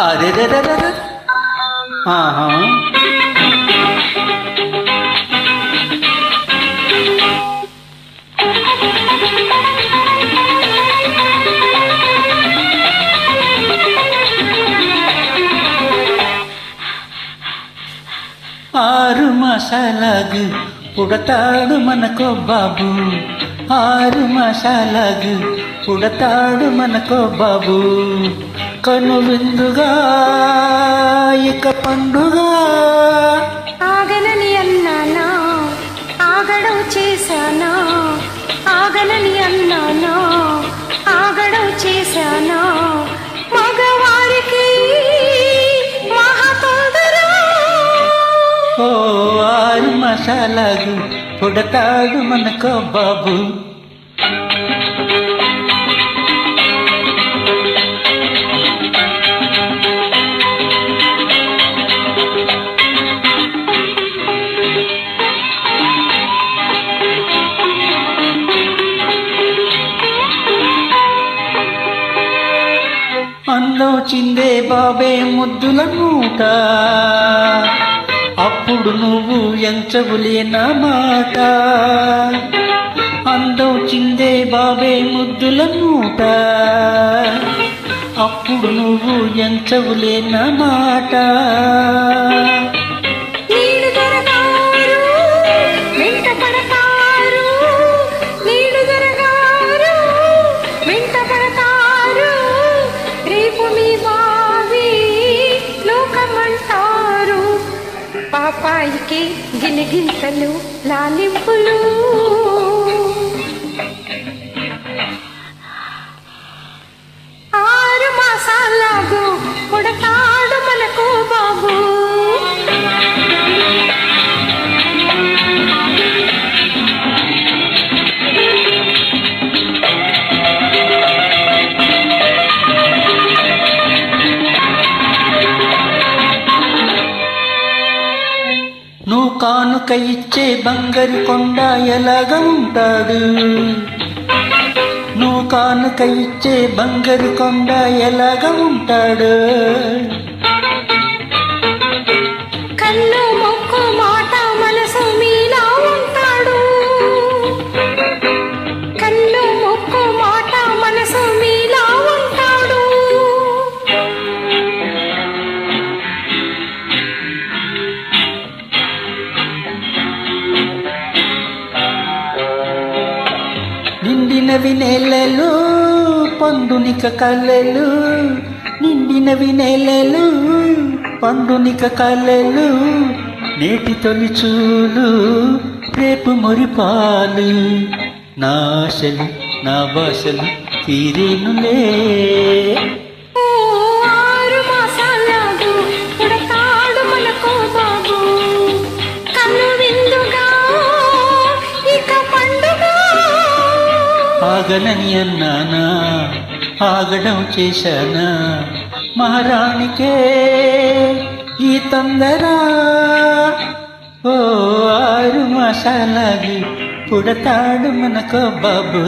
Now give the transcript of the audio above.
అరే రే రే రే రే. ఆహా. ఆరు మాసాలాగు పుడతాడు మనకో బాబు, 6 మాసాలాగు పుడతాడు మనకో బాబు. కను విందుగా ఇక పండుగ. ఆగనని అన్నానా, ఆగడం చేశానా, ఆగనని అన్నానా, ఆగడం చేశానా. మగవారికి మహాతొందరా. ఓ 6 మాసాలాగు పుడతాడు మనకో బాబు. అందం చిందే బాబే ముద్దుల మూట, అప్పుడు నువ్వు ఎంచవులేనా మాట. అందం చిందే బాబే ముద్దుల మూట, అప్పుడు నువ్వు ఎంచవులేనా మాట. పాపాయికి గిలిగింతలు లాలింపులు. 6 మాసాలాగు పుడతాడు మనకు బాబు. నువ్వు కానుక ఇచ్చే బంగారు కొండ ఎలాగా ఉంటాడు, నువ్వు కానుక ఇచ్చే బంగారు కొండ ఎలాగా ఉంటాడు. కన్ను మొక్కు మాట మనసు మీలా ఉంటాడు, కన్ను మొక్కు మాట మనసు మీలా ఉంటాడు. నిండినవి నేలలు పండునిక కలలు, నిండినవి నేలలు పండునిక కలలు. నేటి తొలిచూలు రేపు మురిపాలు, నా ఆశలు నా భాషలు తీరేనులే. 6 మాసాలాగు పుడతాడు మనకో బాబు. కన్ను విందుగా ఇక పండుగ. ఆగనని అన్నానా, ఆగడం చేశానా. మహారాణికే ఈ తొందర. ఓ 6 మాసాలాగి పుడతాడు మనకో బాబు.